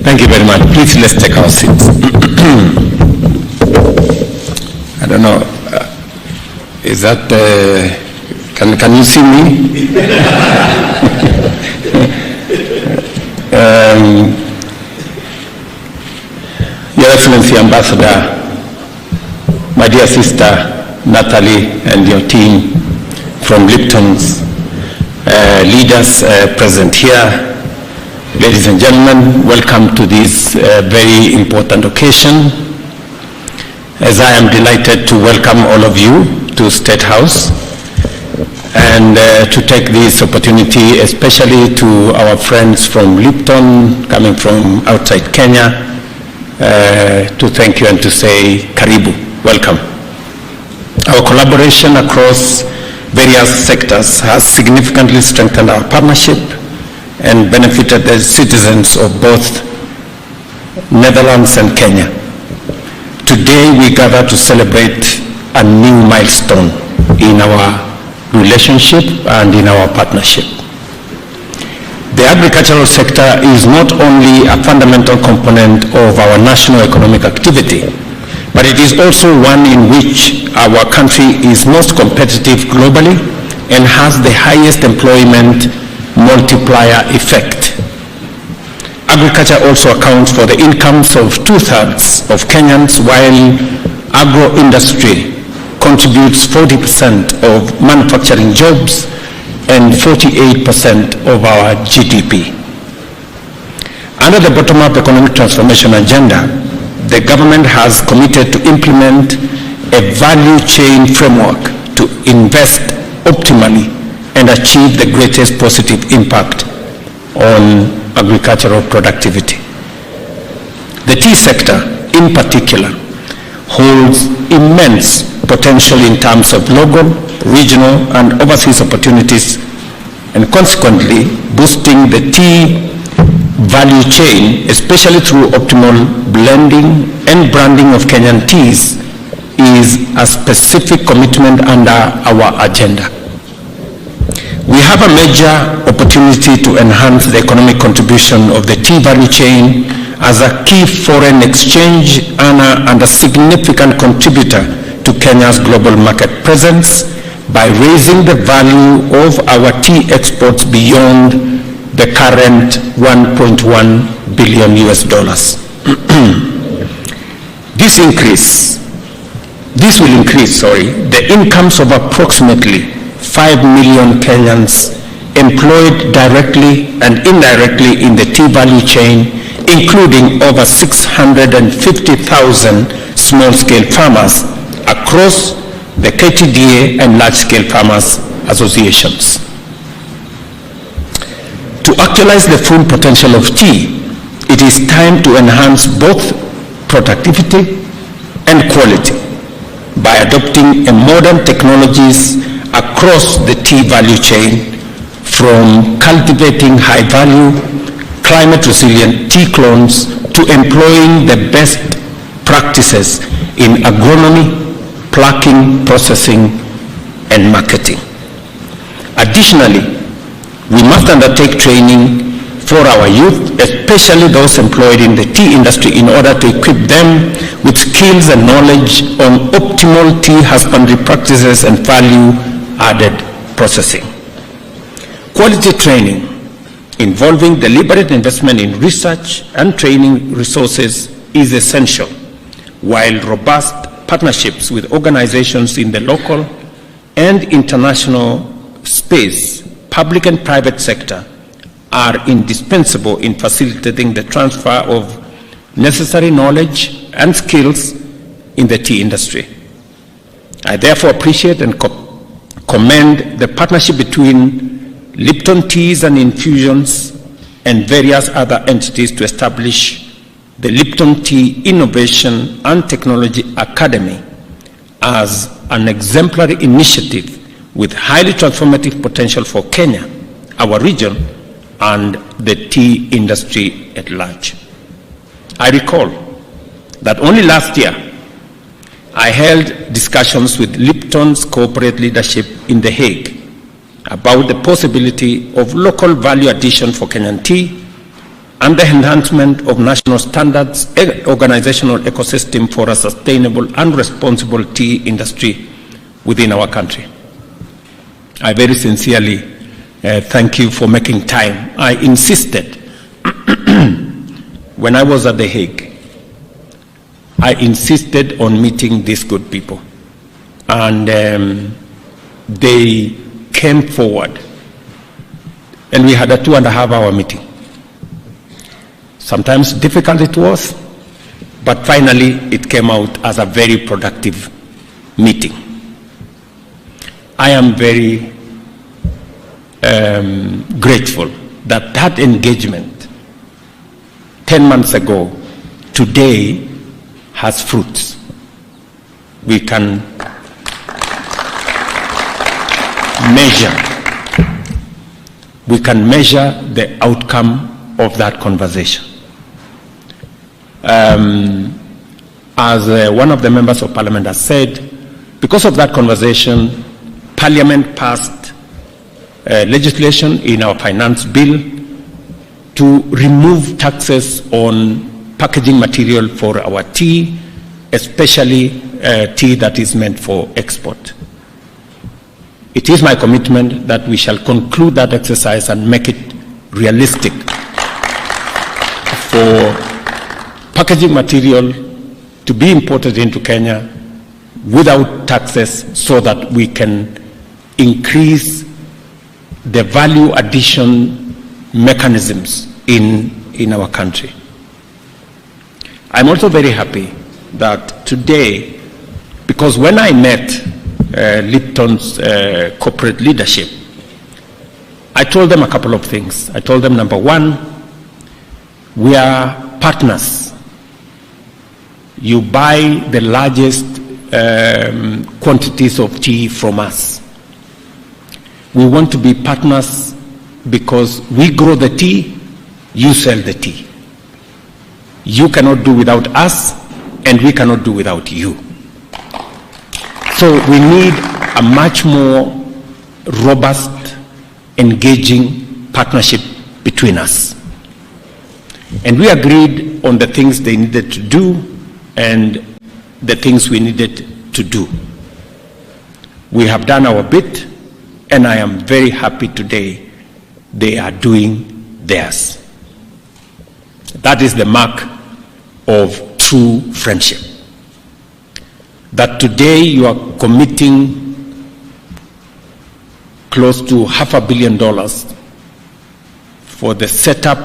Thank you very much. Please, let's take our seats. I don't know, is that, can you see me? Your Excellency Ambassador, my dear sister Natalie and your team from Lipton's, leaders present here, ladies and gentlemen, welcome to this very important occasion. As I am delighted to welcome all of you to State House and to take this opportunity, especially to our friends from Lipton, coming from outside Kenya, to thank you and to say Karibu, welcome. Our collaboration across various sectors has significantly strengthened our partnership and benefited the citizens of both Netherlands and Kenya. Today we gather to celebrate a new milestone in our relationship and in our partnership. The agricultural sector is not only a fundamental component of our national economic activity, but it is also one in which our country is most competitive globally and has the highest employment multiplier effect. Agriculture also accounts for the incomes of 2/3 of Kenyans, while agro-industry contributes 40% of manufacturing jobs and 48% of our GDP. Under the bottom-up economic transformation agenda, the government has committed to implement a value chain framework to invest optimally and achieve the greatest positive impact on agricultural productivity. The tea sector, in particular, holds immense potential in terms of local, regional, and overseas opportunities, and consequently boosting the tea value chain, especially through optimal blending and branding of Kenyan teas, is a specific commitment under our agenda. We have a major opportunity to enhance the economic contribution of the tea value chain as a key foreign exchange earner and a significant contributor to Kenya's global market presence by raising the value of our tea exports beyond the current $1.1 billion US. This will increase the incomes of approximately 5 million Kenyans employed directly and indirectly in the tea value chain, including over 650,000 small-scale farmers across the KTDA and large-scale farmers associations. To actualize the full potential of tea, it is time to enhance both productivity and quality by adopting modern technologies across the tea value chain, from cultivating high-value, climate-resilient tea clones to employing the best practices in agronomy, plucking, processing, and marketing. Additionally, we must undertake training for our youth, especially those employed in the tea industry, in order to equip them with skills and knowledge on optimal tea husbandry practices and value-added processing. Quality training involving deliberate investment in research and training resources is essential, while robust partnerships with organizations in the local and international space, public and private sector, are indispensable in facilitating the transfer of necessary knowledge and skills in the tea industry. I therefore appreciate and commend the partnership between Lipton Teas and Infusions and various other entities to establish the Lipton Tea Innovation and Technology Academy as an exemplary initiative with highly transformative potential for Kenya, our region, and the tea industry at large. I recall that only last year I held discussions with Lipton's corporate leadership in The Hague about the possibility of local value addition for Kenyan tea and the enhancement of national standards, organizational ecosystem for a sustainable and responsible tea industry within our country. I very sincerely thank you for making time. I insisted when I was at The Hague, I insisted on meeting these good people, and they came forward, and we had a 2.5-hour meeting. Sometimes difficult it was, but finally it came out as a very productive meeting. I am very grateful that that engagement 10 months ago today has fruits. We can measure the outcome of that conversation. As one of the members of Parliament has said, because of that conversation, Parliament passed legislation in our finance bill to remove taxes on packaging material for our tea, especially tea that is meant for export. It is my commitment that we shall conclude that exercise and make it realistic for packaging material to be imported into Kenya without taxes, so that we can increase the value addition mechanisms in our country. I'm also very happy that today, because when I met Lipton's corporate leadership, I told them a couple of things. I told them, number one, we are partners. You buy the largest quantities of tea from us. We want to be partners because we grow the tea, you sell the tea. You cannot do without us, and we cannot do without you. So we need a much more robust, engaging partnership between us. And we agreed on the things they needed to do and the things we needed to do. We have done our bit, and I am very happy today they are doing theirs. That is the mark of true friendship. That today you are committing close to $500 million for the setup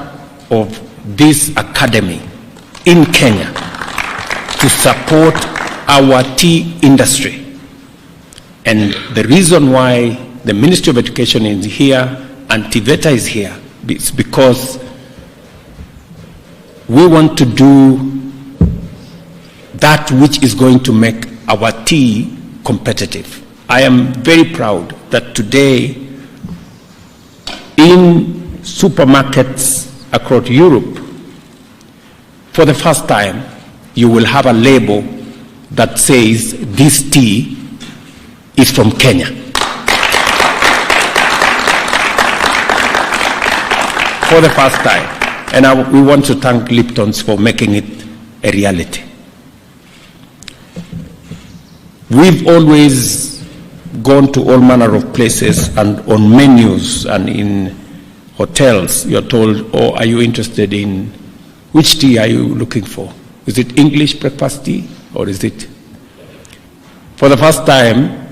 of this academy in Kenya to support our tea industry. And the reason why the Ministry of Education is here and TVETA is here is because we want to do that which is going to make our tea competitive. I am very proud that today in supermarkets across Europe, for the first time, you will have a label that says this tea is from Kenya. For the first time. And we want to thank Lipton's for making it a reality. We've always gone to all manner of places, and on menus and in hotels, you're told, oh, are you interested in, which tea are you looking for? Is it English breakfast tea, or is it? For the first time,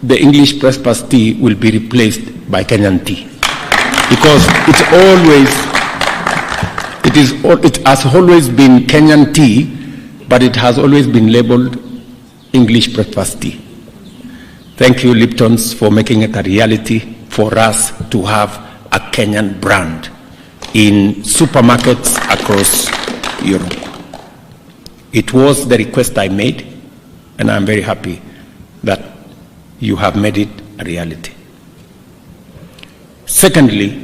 the English breakfast tea will be replaced by Kenyan tea. Because it has always been Kenyan tea, but it has always been labeled English breakfast tea. Thank you, Lipton's, for making it a reality for us to have a Kenyan brand in supermarkets across Europe. It was the request I made, and I'm very happy that you have made it a reality. Secondly,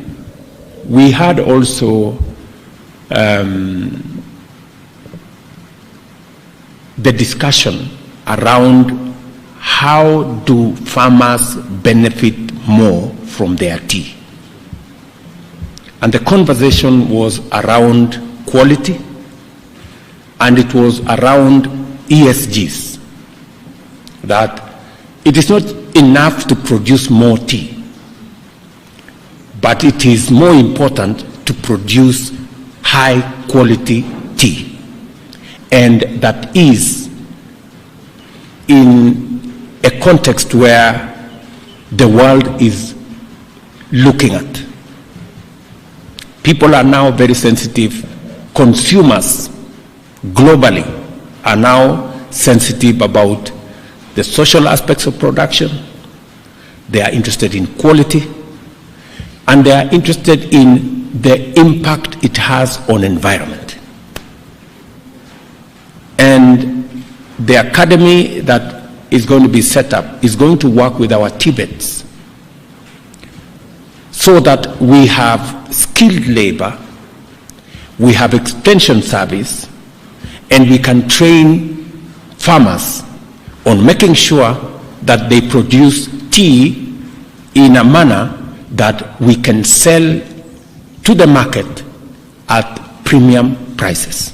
we had also the discussion around how do farmers benefit more from their tea. And the conversation was around quality, and it was around ESGs, that it is not enough to produce more tea, but it is more important to produce high quality tea. And that is in a context where the world is looking at. People are now very sensitive. Consumers globally are now sensitive about the social aspects of production. They are interested in quality, and they are interested in the impact it has on environment. And the academy that is going to be set up is going to work with our TVETs so that we have skilled labor, we have extension service, and we can train farmers on making sure that they produce tea in a manner that we can sell to the market at premium prices.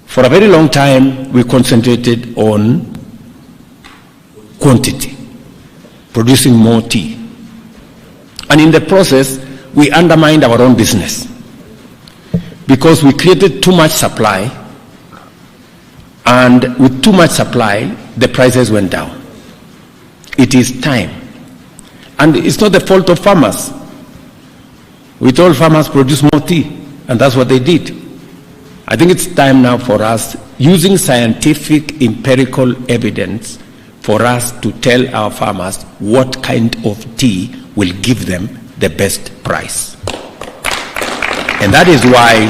For a very long time, we concentrated on quantity, producing more tea. And in the process, we undermined our own business because we created too much supply, and with too much supply, the prices went down. It is time. And it's not the fault of farmers. We told farmers produce more tea, and that's what they did. I think it's time now for us, using scientific empirical evidence, for us to tell our farmers what kind of tea will give them the best price. And that is why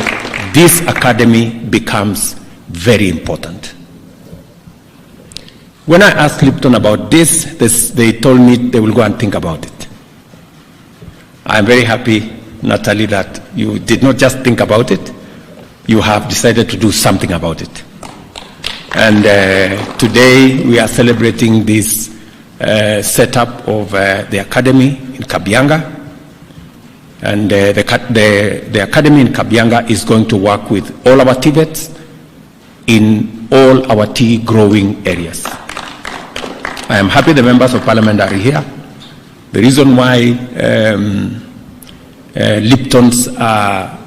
this academy becomes very important. When I asked Lipton about this, they told me they will go and think about it. I'm very happy, Natalie, that you did not just think about it, you have decided to do something about it. And today we are celebrating this setup of the academy in Kabianga. And the academy in Kabianga is going to work with all our TVETs in all our tea growing areas. I am happy the members of parliament are here. The reason why Liptons are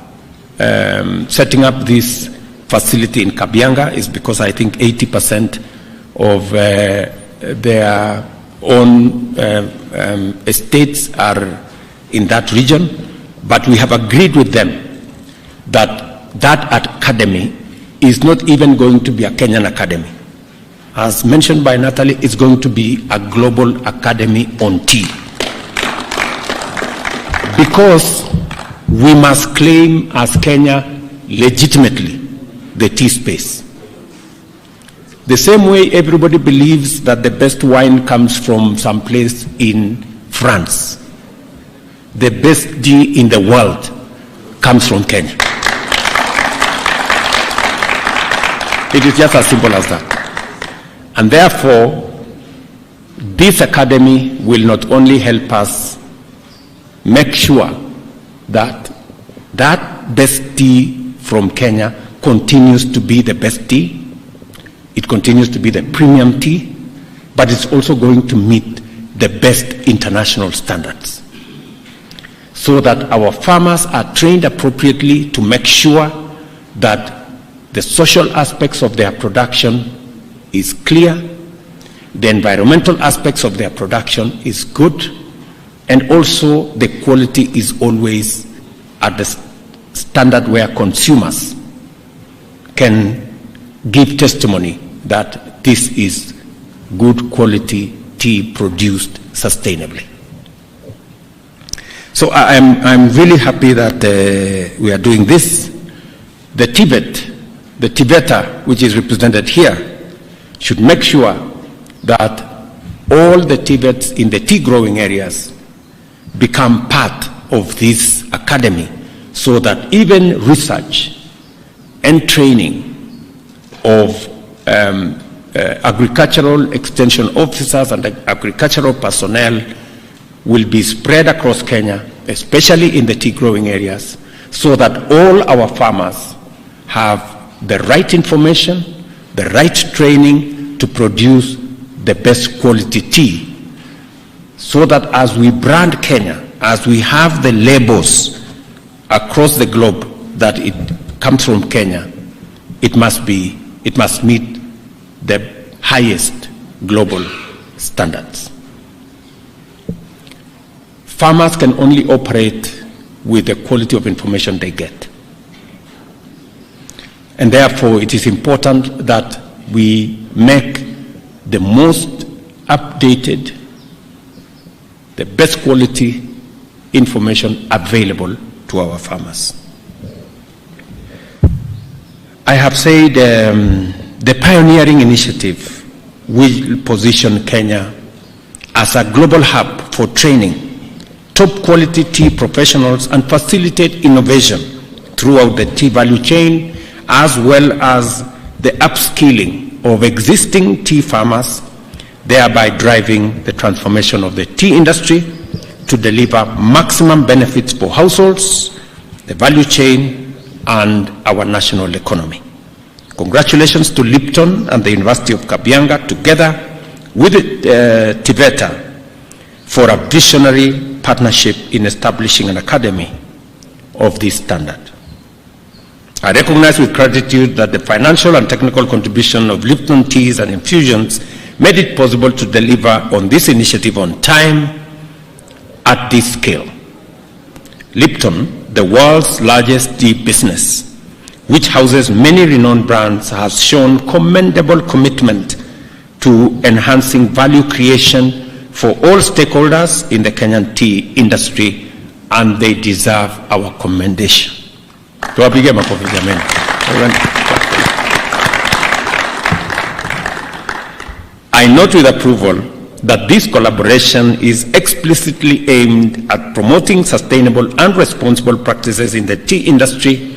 setting up this facility in Kabianga is because I think 80% of their own estates are in that region, but we have agreed with them that that academy is not even going to be a Kenyan academy. As mentioned by Natalie, it's going to be a global academy on tea. Because we must claim as Kenya legitimately the tea space. The same way everybody believes that the best wine comes from some place in France, the best tea in the world comes from Kenya. It is just as simple as that. And therefore, this academy will not only help us make sure that that best tea from Kenya continues to be the best tea, it continues to be the premium tea, but it's also going to meet the best international standards, so that our farmers are trained appropriately to make sure that the social aspects of their production is clear, the environmental aspects of their production is good, and also the quality is always at the standard where consumers can give testimony that this is good quality tea produced sustainably. So I'm really happy that we are doing this. The TVETA, which is represented here, should make sure that all the TVETs in the tea growing areas become part of this academy, so that even research and training of agricultural extension officers and agricultural personnel will be spread across Kenya especially in the tea growing areas, so that all our farmers have the right information, the right training to produce the best quality tea, so that as we brand Kenya, as we have the labels across the globe that it comes from Kenya, it must meet the highest global standards. Farmers can only operate with the quality of information they get. And therefore, it is important that we make the most updated, the best quality information available to our farmers. I have said the pioneering initiative will position Kenya as a global hub for training top quality tea professionals and facilitate innovation throughout the tea value chain, as well as the upskilling of existing tea farmers, thereby driving the transformation of the tea industry to deliver maximum benefits for households, the value chain, and our national economy. Congratulations to Lipton and the University of Kabianga, together with TVETA, for a visionary partnership in establishing an academy of this standard. I recognize with gratitude that the financial and technical contribution of Lipton Teas and Infusions made it possible to deliver on this initiative on time at this scale. Lipton, the world's largest tea business, which houses many renowned brands, has shown commendable commitment to enhancing value creation for all stakeholders in the Kenyan tea industry, and they deserve our commendation. I note with approval that this collaboration is explicitly aimed at promoting sustainable and responsible practices in the tea industry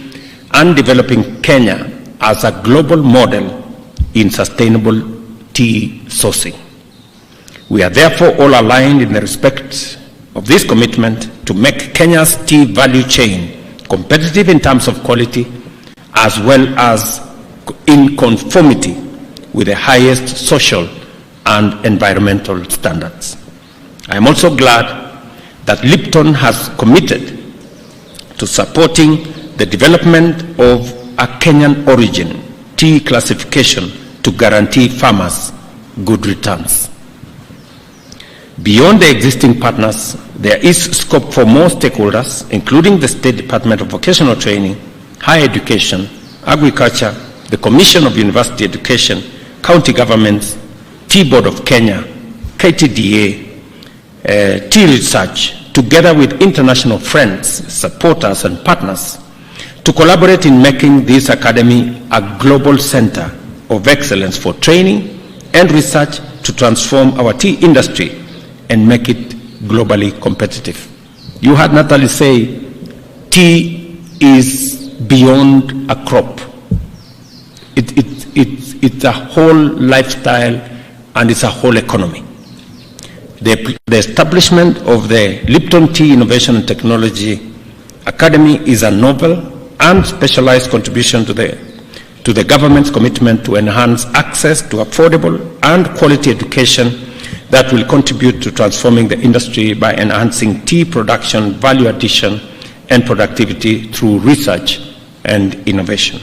and developing Kenya as a global model in sustainable tea sourcing. We are therefore all aligned in the respect of this commitment to make Kenya's tea value chain competitive in terms of quality, as well as in conformity with the highest social and environmental standards. I am also glad that Lipton has committed to supporting the development of a Kenyan origin tea classification to guarantee farmers good returns. Beyond the existing partners, there is scope for more stakeholders, including the State Department of Vocational Training, Higher Education, Agriculture, the Commission of University Education, county governments, Tea Board of Kenya, KTDA, Tea Research, together with international friends, supporters, and partners, to collaborate in making this academy a global center of excellence for training and research to transform our tea industry and make it globally competitive. You heard Natalie say, tea is beyond a crop. It's a whole lifestyle and it's a whole economy. The establishment of the Lipton Tea Innovation and Technology Academy is a novel and specialized contribution to the government's commitment to enhance access to affordable and quality education that will contribute to transforming the industry by enhancing tea production, value addition, and productivity through research and innovation.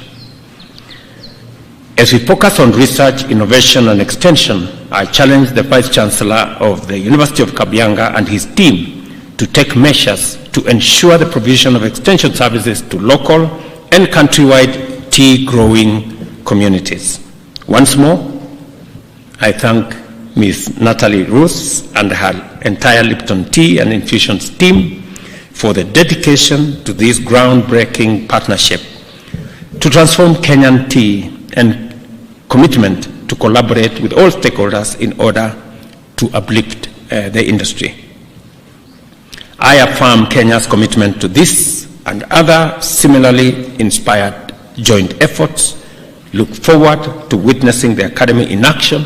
As we focus on research, innovation, and extension, I challenge the Vice Chancellor of the University of Kabianga and his team to take measures to ensure the provision of extension services to local and countrywide tea growing communities. Once more, I thank Ms. Natalie Roos and her entire Lipton Tea and Infusions team for the dedication to this groundbreaking partnership to transform Kenyan tea and commitment to collaborate with all stakeholders in order to uplift the industry. I affirm Kenya's commitment to this and other similarly inspired joint efforts, look forward to witnessing the Academy in action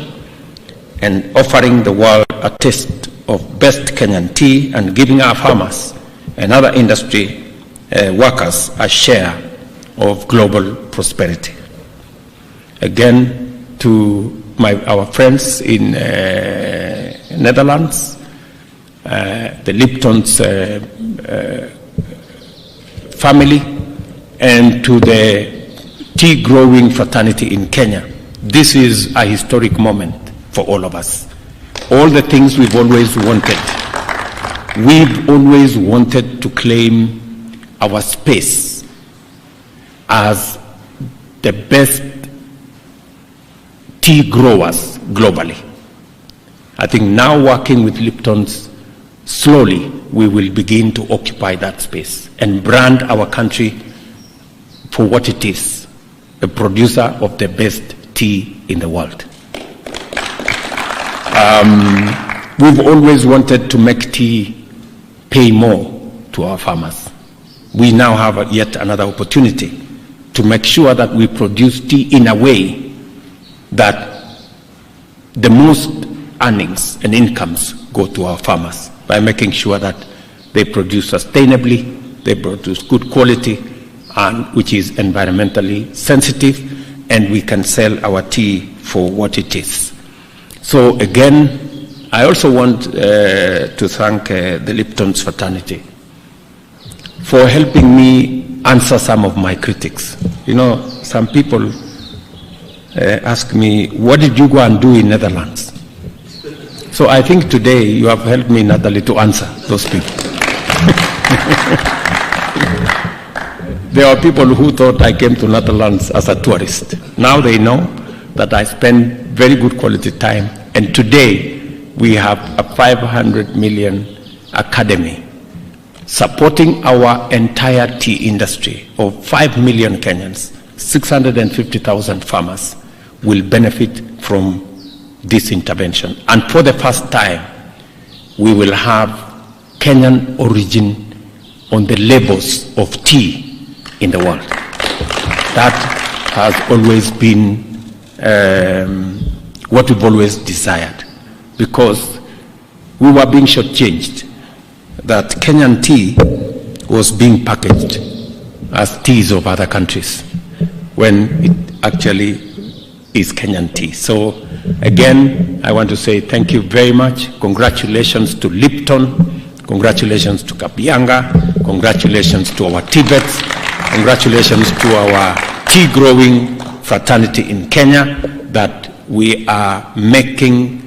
and offering the world a taste of best Kenyan tea and giving our farmers and other industry workers a share of global prosperity. Again, to our friends in Netherlands, the Lipton's family, and to the tea growing fraternity in Kenya. This is a historic moment for all of us. All the things we've always wanted. We've always wanted to claim our space as the best tea growers globally. I think now, working with Lipton's, slowly we will begin to occupy that space and brand our country for what it is, a producer of the best tea in the world. We've always wanted to make tea pay more to our farmers. We now have yet another opportunity to make sure that we produce tea in a way that the most earnings and incomes go to our farmers, by making sure that they produce sustainably, they produce good quality, and which is environmentally sensitive, and we can sell our tea for what it is. So again, I also want to thank the Lipton's fraternity for helping me answer some of my critics. You know, some people ask me, what did you go and do in Netherlands? So I think today you have helped me, Natalie, to answer those people. There are people who thought I came to Netherlands as a tourist. Now they know that I spend very good quality time, and today we have a 500 million academy supporting our entire tea industry of 5 million Kenyans. 650,000 farmers will benefit from this intervention. And for the first time, we will have Kenyan origin on the labels of tea in the world. That has always been what we've always desired, because we were being shortchanged that Kenyan tea was being packaged as teas of other countries when it actually is Kenyan tea. So again, I want to say thank you very much. Congratulations to Lipton. Congratulations to Kapianga. Congratulations to our Tibets. Congratulations to our tea growing fraternity in Kenya, that we are making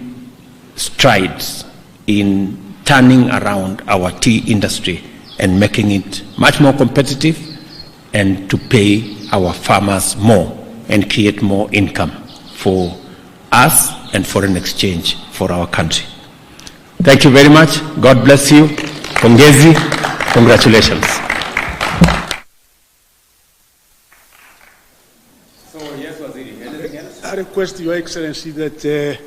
strides in turning around our tea industry and making it much more competitive, and to pay our farmers more and create more income for us and foreign exchange for our country. Thank you very much. God bless you. Pongezi. Congratulations. So, yes, Waziri, anything else? I request Your Excellency that